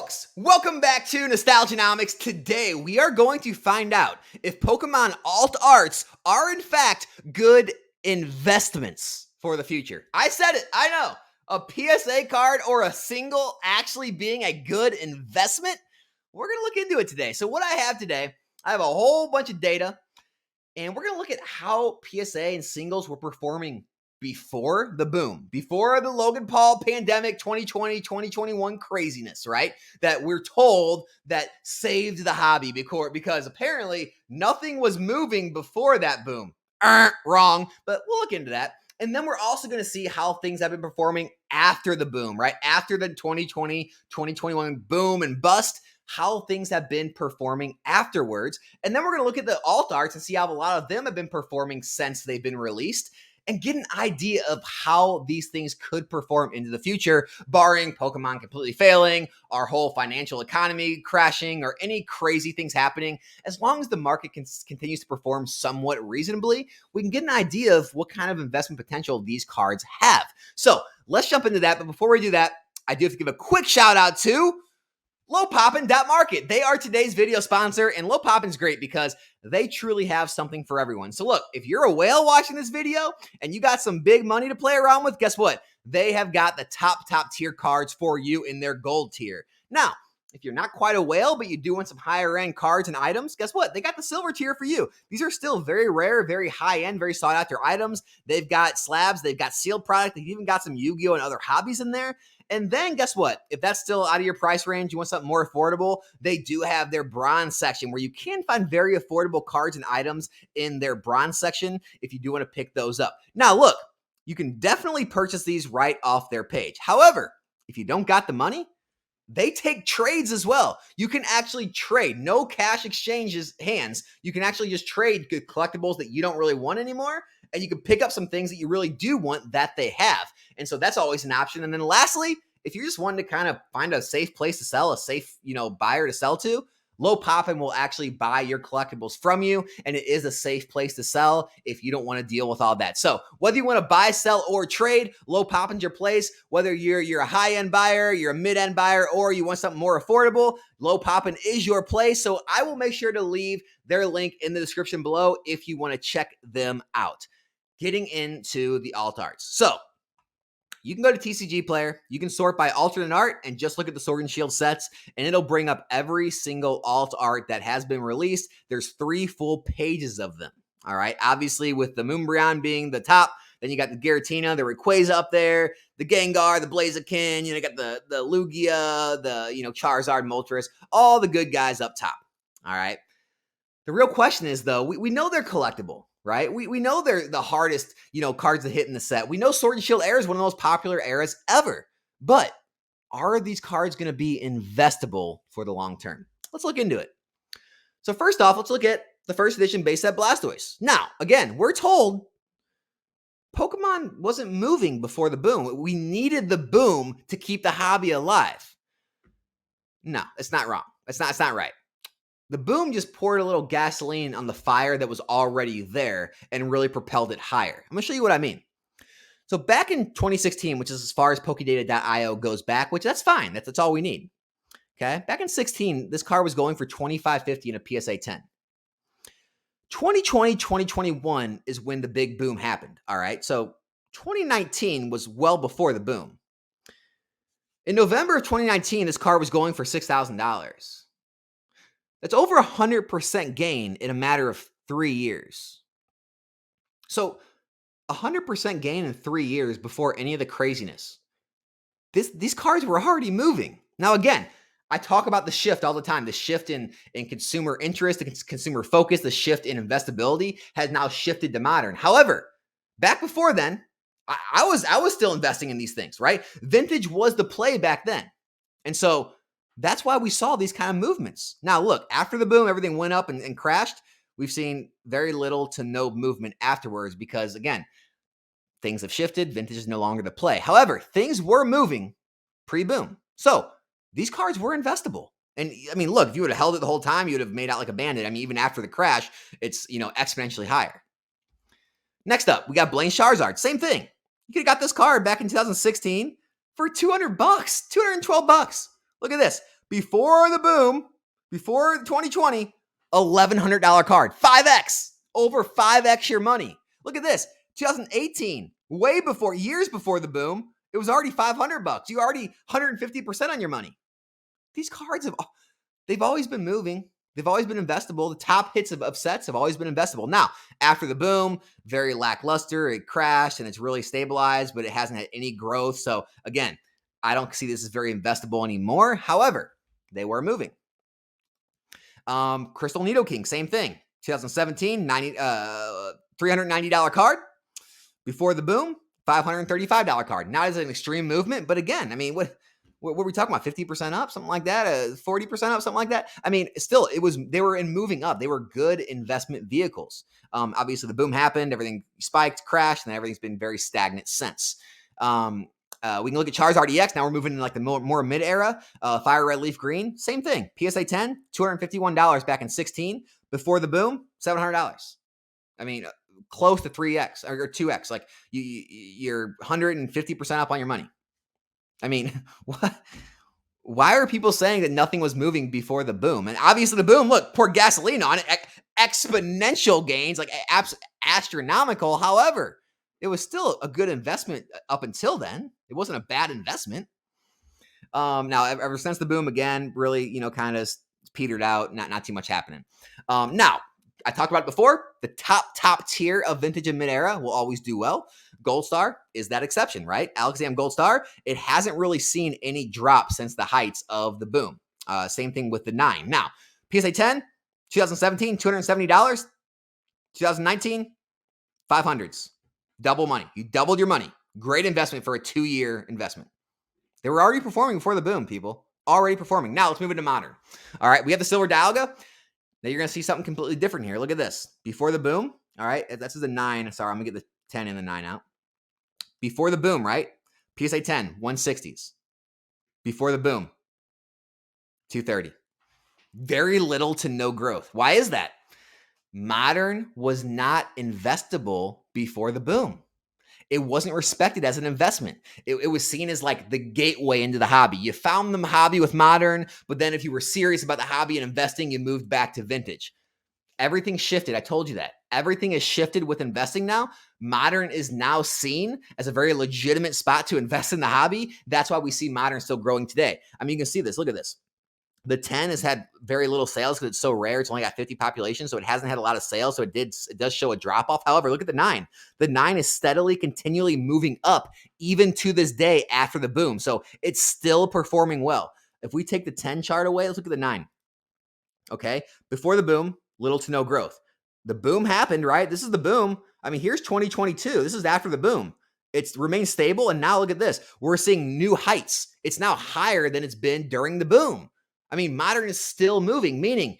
folks, welcome back to Nostalgianomics. Today we are going to find out if Pokemon alt arts are in fact good investments for the future. I said it, I know. A PSA card or a single actually being a good investment? We're going to look into it today. So what I have today, I have a whole bunch of data, and we're going to look at how PSA and singles were performing before the boom, before the Logan Paul pandemic 2020, 2021 craziness, right? That we're told that saved the hobby because apparently nothing was moving before that boom. Wrong, but we'll look into that. And then we're also going to see how things have been performing after the boom, right? After the 2020, 2021 boom and bust, how things have been performing afterwards. And then we're going to look at the alt arts and see how a lot of them have been performing since they've been released, and get an idea of how these things could perform into the future, barring Pokemon completely failing, our whole financial economy crashing, or any crazy things happening. As long as the market continues to perform somewhat reasonably, we can get an idea of what kind of investment potential these cards have. So let's jump into that. But before we do that, I do have to give a quick shout out to LowPoppin.market. They are today's video sponsor, and LowPoppin's great because they truly have something for everyone. So look, if you're a whale watching this video and you got some big money to play around with, guess what? They have got the top tier cards for you in their gold tier. Now, if you're not quite a whale, but you do want some higher end cards and items, guess what? They got the silver tier for you. These are still very rare, very high end, very sought after items. They've got slabs, they've got sealed product, they've even got some Yu-Gi-Oh! And other hobbies in there. And then guess what? If that's still out of your price range, you want something more affordable, they do have their bronze section where you can find very affordable cards and items in their bronze section if you do want to pick those up. Now, look, you can definitely purchase these right off their page. However, if you don't got the money, they take trades as well. You can actually trade. No cash exchanges hands. You can actually just trade good collectibles that you don't really want anymore, and you can pick up some things that you really do want that they have. And so that's always an option. And then lastly, if you're just wanting to kind of find a safe place to sell, a safe, buyer to sell to, Low Poppin will actually buy your collectibles from you, and it is a safe place to sell if you don't want to deal with all that. So whether you want to buy, sell, or trade, Low Poppin's your place. Whether you're a high-end buyer, you're a mid-end buyer, or you want something more affordable, Low Poppin is your place. So I will make sure to leave their link in the description below if you want to check them out. Getting into the alt arts. So you can go to TCG Player, you can sort by alternate art and just look at the Sword and Shield sets, and it'll bring up every single alt art that has been released. There's 3 full pages of them. All right. Obviously, with the Umbreon being the top, then you got the Giratina, the Rayquaza up there, the Gengar, the Blaziken, you got the Lugia, the Charizard, Moltres, all the good guys up top. All right. The real question is, though, we know they're collectible, right? We know they're the hardest, cards to hit in the set. We know Sword and Shield era is one of the most popular eras ever. But are these cards going to be investable for the long term? Let's look into it. So first off, let's look at the first edition base set Blastoise. Now, again, we're told Pokemon wasn't moving before the boom. We needed the boom to keep the hobby alive. No, it's not wrong. It's not right. The boom just poured a little gasoline on the fire that was already there and really propelled it higher. I'm going to show you what I mean. So back in 2016, which is as far as Pokedata.io goes back, which that's fine. That's all we need. Okay. Back in 16, this card was going for $25.50 in a PSA 10. 2020, 2021 is when the big boom happened. All right. So 2019 was well before the boom. In November of 2019, this card was going for $6,000. That's over 100% gain in a matter of 3 years. So 100% gain in 3 years before any of the craziness. These cards were already moving. Now, again, I talk about the shift all the time. The shift in consumer interest, the consumer focus, the shift in investability has now shifted to modern. However, back before then, I was still investing in these things, right? Vintage was the play back then. And so that's why we saw these kind of movements. Now, look, after the boom, everything went up and crashed. We've seen very little to no movement afterwards because, again, things have shifted. Vintage is no longer the play. However, things were moving pre-boom. So these cards were investable. And, I mean, look, if you would have held it the whole time, you would have made out like a bandit. I mean, even after the crash, it's, exponentially higher. Next up, we got Blaine Charizard. Same thing. You could have got this card back in 2016 for $200, $212. Look at this. Before the boom, before 2020, $1,100 card. 5x. Over 5x your money. Look at this. 2018, way before, years before the boom, it was already $500. You already 150% on your money. These cards they've always been moving. They've always been investable. The top hits of sets have always been investable. Now, after the boom, very lackluster. It crashed and it's really stabilized, but it hasn't had any growth. So again, I don't see this as very investable anymore. However, they were moving. Crystal Nidoking, same thing. 2017, $390 card. Before the boom, $535 card. Not as an extreme movement, but again, I mean, what were we talking about? 50% up, something like that, 40% up, something like that. I mean, still, they were in moving up. They were good investment vehicles. Obviously, the boom happened, everything spiked, crashed, and everything's been very stagnant since. We can look at Charizard EX. Now we're moving in like the more mid era. Fire Red Leaf Green, same thing. PSA 10, $251 back in 16. Before the boom, $700. I mean, close to 3x or 2x. Like you're 150% up on your money. I mean, what? Why are people saying that nothing was moving before the boom? And obviously the boom, look, pour gasoline on it, exponential gains, like astronomical. However, it was still a good investment up until then. It wasn't a bad investment. Now, ever since the boom, again, really, kind of petered out. Not too much happening. Now, I talked about it before. The top tier of vintage and mid-era will always do well. Gold Star is that exception, right? Alakazam Gold Star, it hasn't really seen any drop since the heights of the boom. Same thing with the 9. Now, PSA 10, 2017, $270. 2019, 500s. Double money. You doubled your money. Great investment for a 2-year investment. They were already performing before the boom, people. Already performing. Now, let's move into modern. All right, we have the Silver Dialga. Now, you're going to see something completely different here. Look at this. Before the boom, all right, that's the 9. Sorry, I'm going to get the 10 and the 9 out. Before the boom, right? PSA 10, 160s. Before the boom, 230. Very little to no growth. Why is that? Modern was not investable before the boom. It wasn't respected as an investment. It was seen as like the gateway into the hobby. You found the hobby with modern, but then if you were serious about the hobby and investing, you moved back to vintage. Everything shifted. I told you that. Everything is shifted with investing now. Modern is now seen as a very legitimate spot to invest in the hobby. That's why we see modern still growing today. I mean, you can see this. Look at this. The 10 has had very little sales because it's so rare. It's only got 50 population, so it hasn't had a lot of sales. So it does show a drop off. However, look at the 9. The 9 is steadily, continually moving up, even to this day after the boom. So it's still performing well. If we take the 10 chart away, let's look at the 9. Okay, before the boom, little to no growth. The boom happened, right? This is the boom. I mean, here's 2022. This is after the boom. It's remained stable, and now look at this. We're seeing new heights. It's now higher than it's been during the boom. I mean, modern is still moving, meaning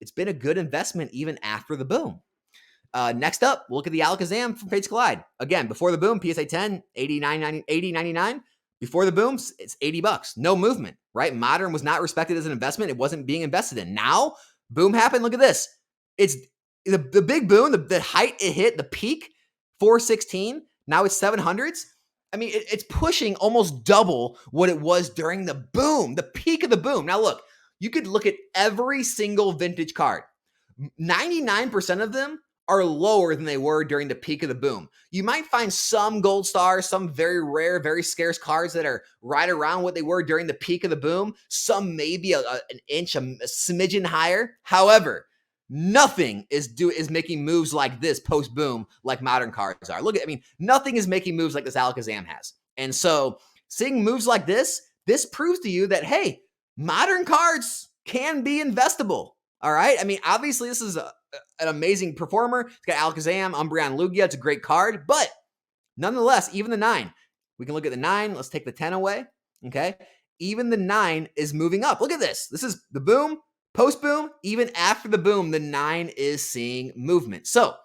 it's been a good investment even after the boom. Next up, we'll look at the Alakazam from Fates Collide. Again, before the boom, PSA 10, $80.99. Before the boom, it's $80. No movement, right? Modern was not respected as an investment. It wasn't being invested in. Now, boom happened. Look at this. It's the big boom, the height it hit, the peak, 416. Now it's 700s. I mean, it's pushing almost double what it was during the boom, the peak of the boom. Now, look, you could look at every single vintage card. 99% of them are lower than they were during the peak of the boom. You might find some gold stars, some very rare, very scarce cards that are right around what they were during the peak of the boom. Some maybe an inch, a smidgen higher. However, nothing is making moves like this post boom like modern cards are. Nothing is making moves like this Alakazam has. And so seeing moves like this proves to you that, hey, modern cards can be investable. All right. I mean, obviously this is an amazing performer. It's got Alakazam, Umbreon Lugia. It's a great card, but nonetheless, even the 9, we can look at the 9. Let's take the 10 away. Okay. Even the 9 is moving up. Look at this. This is the boom. Post boom, even after the boom, the 9 is seeing movement. So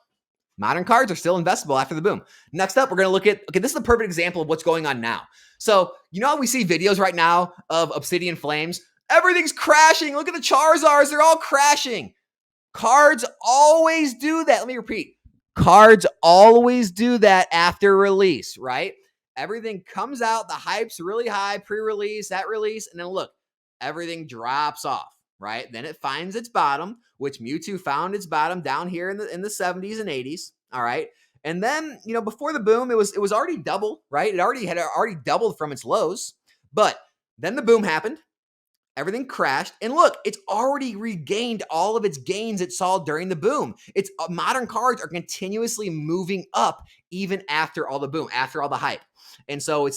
modern cards are still investable after the boom. Next up, we're going to look at, this is the perfect example of what's going on now. So you know how we see videos right now of Obsidian Flames? Everything's crashing. Look at the Charizards. They're all crashing. Cards always do that. Let me repeat. Cards always do that after release, right? Everything comes out. The hype's really high, pre-release, that release. And then look, everything drops off, right? Then it finds its bottom, which Mewtwo found its bottom down here in the 70s and 80s. All right. And then, before the boom, it was already double, right? It had already doubled from its lows. But then the boom happened. Everything crashed. And look, it's already regained all of its gains it saw during the boom. Its modern cards are continuously moving up even after all the boom, after all the hype. And so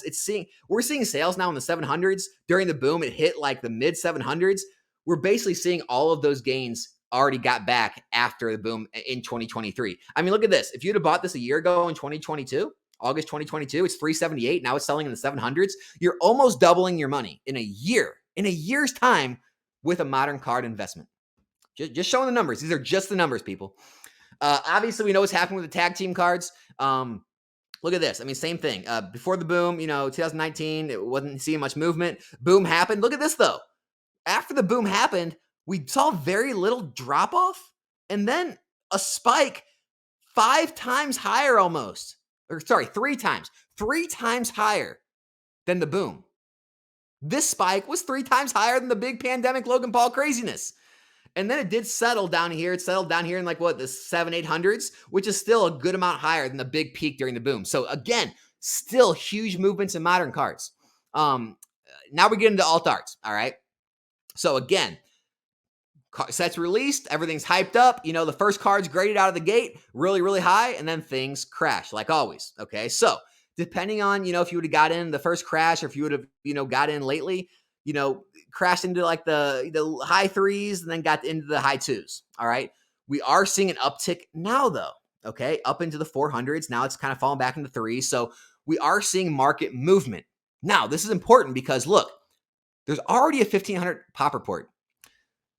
we're seeing sales now in the 700s. During the boom, it hit like the mid 700s. We're basically seeing all of those gains already got back after the boom in 2023. I mean, look at this. If you'd have bought this a year ago in 2022, August 2022, it's 378. Now it's selling in the 700s. You're almost doubling your money in a year. In a year's time with a modern card investment. Just showing the numbers. These are just the numbers, people. Obviously, we know what's happening with the tag team cards. Look at this. I mean, same thing. Before the boom, 2019, it wasn't seeing much movement. Boom happened. Look at this, though. After the boom happened, we saw very little drop-off and then a spike 5 times higher almost. Or sorry, 3 times. 3 times higher than the boom. This spike was 3 times higher than the big pandemic Logan Paul craziness. And then it did settle down here. It settled down here in like the 700-800s, which is still a good amount higher than the big peak during the boom. So again, still huge movements in modern cards. Now we get into alt arts. All right. So again, sets released, everything's hyped up. The first card's graded out of the gate, really, really high, and then things crash like always. Okay. So depending on, if you would have got in the first crash or if you would have, got in lately, crashed into like the high 3s and then got into the high 2s. All right. We are seeing an uptick now though. Okay. Up into the 400s. Now it's kind of falling back into 3s. So we are seeing market movement. Now this is important because look, there's already a 1500 pop report.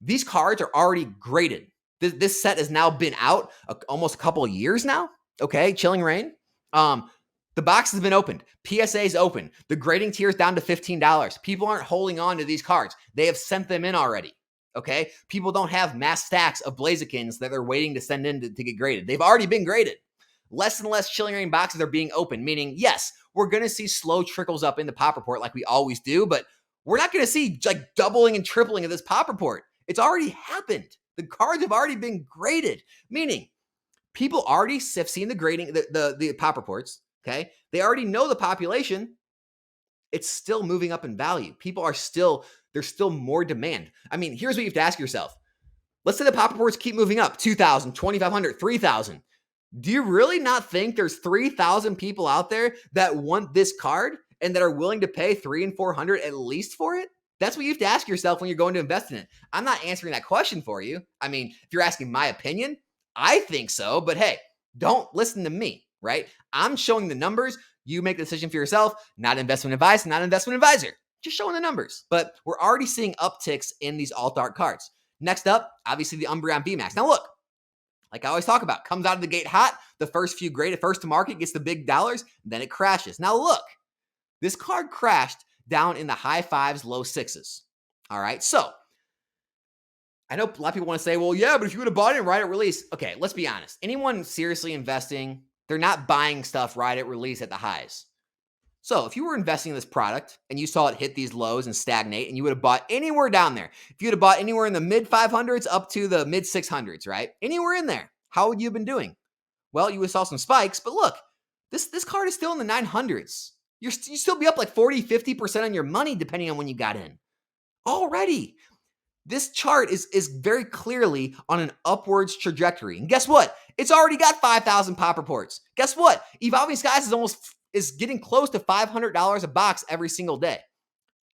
These cards are already graded. This set has now been out almost a couple of years now. Okay. Chilling Reign. The box has been opened. PSA is open. The grading tier is down to $15. People aren't holding on to these cards. They have sent them in already. Okay? People don't have mass stacks of Blazikins that they're waiting to send in to get graded. They've already been graded. Less and less Chilling Reign boxes are being opened, meaning, yes, we're going to see slow trickles up in the pop report like we always do, but we're not going to see like doubling and tripling of this pop report. It's already happened. The cards have already been graded, meaning people already have seen the grading, the pop reports. Okay. They already know the population. It's still moving up in value. There's still more demand. I mean, here's what you have to ask yourself. Let's say the pop reports keep moving up, 2,000, 2,500, 3,000. Do you really not think there's 3,000 people out there that want this card and that are willing to pay $300 and $400 at least for it? That's what you have to ask yourself when you're going to invest in it. I'm not answering that question for you. I mean, if you're asking my opinion, I think so, but hey, don't listen to me. Right? I'm showing the numbers. You make the decision for yourself. Not investment advice, not investment advisor. Just showing the numbers. But we're already seeing upticks in these alt art cards. Next up, obviously the Umbreon Vmax. Now look, like I always talk about, comes out of the gate hot. The first few graded, first to market, gets the big dollars, then it crashes. Now look, this card crashed down in the high 5s, low 6s. All right, so I know a lot of people want to say, well, yeah, but if you would have bought it right at release. Okay, let's be honest. Anyone seriously investing, they're not buying stuff right at release at the highs. So if you were investing in this product and you saw it hit these lows and stagnate and you would have bought anywhere down there, if you would have bought anywhere in the mid 500s up to the mid 600s, right? Anywhere in there, how would you have been doing? Well, you would have saw some spikes, but look, this card is still in the 900s. You still be up like 40, 50% on your money depending on when you got in. Already. This chart is very clearly on an upwards trajectory. And guess what? It's already got 5,000 pop reports. Guess what? Evolving Skies is getting close to $500 a box every single day.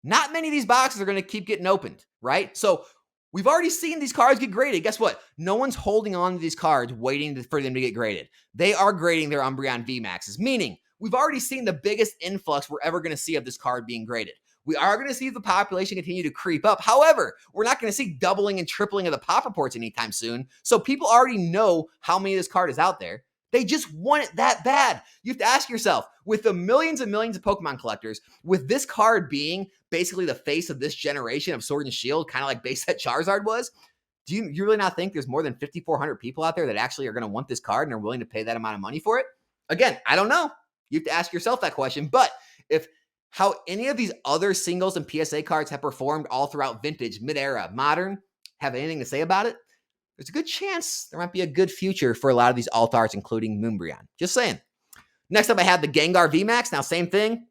Not many of these boxes are going to keep getting opened, right? So we've already seen these cards get graded. Guess what? No one's holding on to these cards waiting for them to get graded. They are grading their Umbreon Vmaxes, meaning we've already seen the biggest influx we're ever going to see of this card being graded. We are going to see the population continue to creep up. However, we're not going to see doubling and tripling of the pop reports anytime soon. So people already know how many of this card is out there. They just want it that bad. You have to ask yourself, with the millions and millions of Pokemon collectors, with this card being basically the face of this generation of Sword and Shield, kind of like base set Charizard was, do you really not think there's more than 5,400 people out there that actually are going to want this card and are willing to pay that amount of money for it? Again, I don't know. You have to ask yourself that question. But if how any of these other singles and PSA cards have performed all throughout vintage, mid-era, modern, have anything to say about it, there's a good chance there might be a good future for a lot of these alt arts, including Umbreon. Just saying. Next up, I have the Gengar Vmax. Now, same thing.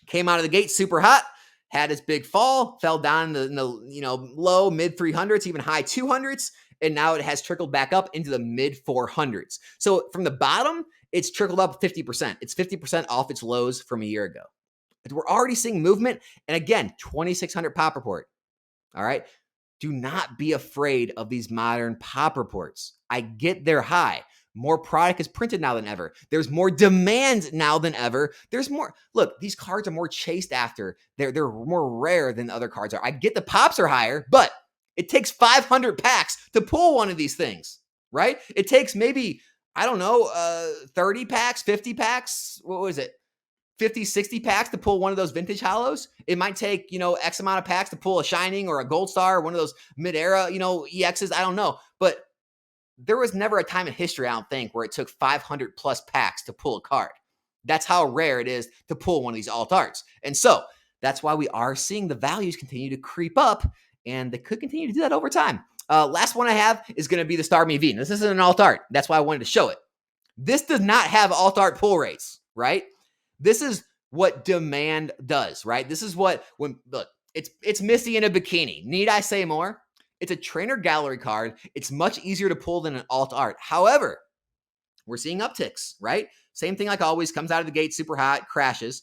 Came out of the gate super hot, had its big fall, fell down in the low, mid 300s, even high 200s, and now it has trickled back up into the mid 400s. So from the bottom, it's trickled up 50%. It's 50% off its lows from a year ago. We're already seeing movement, and again, 2,600 pop report. All right? Do not be afraid of these modern pop reports. I get they're high. More product is printed now than ever. There's more demand now than ever. There's more. Look, these cards are more chased after. They're more rare than other cards are. I get the pops are higher, but it takes 500 packs to pull one of these things, right? It takes maybe, I don't know, 30 packs, 50 packs. What was it? 50, 60 packs to pull one of those vintage hollows. It might take, X amount of packs to pull a Shining or a Gold Star or one of those mid-era, EXs. I don't know. But there was never a time in history, I don't think, where it took 500 plus packs to pull a card. That's how rare it is to pull one of these alt arts. And so that's why we are seeing the values continue to creep up, and they could continue to do that over time. Last one I have is going to be the Starmie V. Now, this isn't an alt art. That's why I wanted to show it. This does not have alt art pull rates, right? This is what demand does, right? This is what, look, it's Misty in a bikini. Need I say more? It's a trainer gallery card. It's much easier to pull than an alt art. However, we're seeing upticks, right? Same thing like always, comes out of the gate super hot, crashes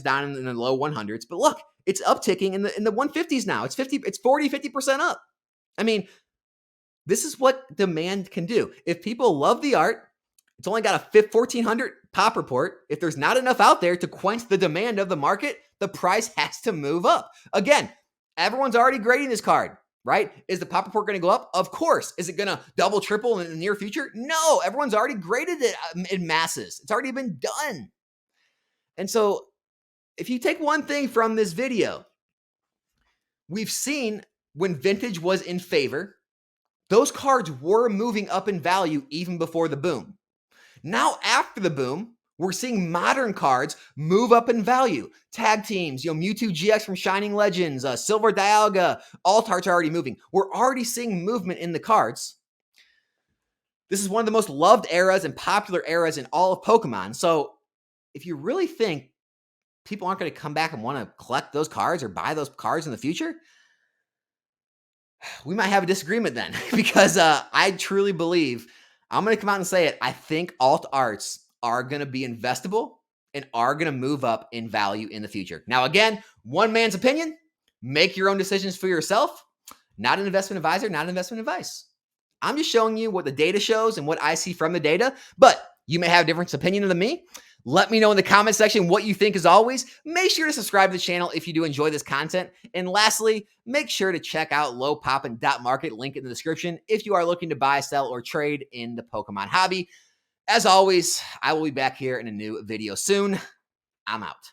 down in the low 100s. But look, it's upticking in the 150s now. It's 40, 50% up. I mean, this is what demand can do. If people love the art, it's only got a 1,400 pop report. If there's not enough out there to quench the demand of the market, the price has to move up. Again, everyone's already grading this card, right? Is the pop report going to go up? Of course. Is it going to double, triple in the near future? No, everyone's already graded it in masses. It's already been done. And so if you take one thing from this video, we've seen when vintage was in favor, those cards were moving up in value even before the boom. Now, after the boom, we're seeing modern cards move up in value. Tag teams, Mewtwo GX from Shining Legends, Silver Dialga, alt arts are already moving. We're already seeing movement in the cards. This is one of the most loved eras and popular eras in all of Pokemon. So if you really think people aren't going to come back and want to collect those cards or buy those cards in the future, we might have a disagreement then, because I truly believe, I'm going to come out and say it, I think alt arts are going to be investable and are going to move up in value in the future. Now, again, one man's opinion. Make your own decisions for yourself. Not an investment advisor, not investment advice. I'm just showing you what the data shows and what I see from the data, but you may have a different opinion than me. Let me know in the comment section what you think. As always, make sure to subscribe to the channel if you do enjoy this content. And lastly, make sure to check out lowpoppin.market, link in the description, if you are looking to buy, sell, or trade in the Pokemon hobby. As always, I will be back here in a new video soon. I'm out.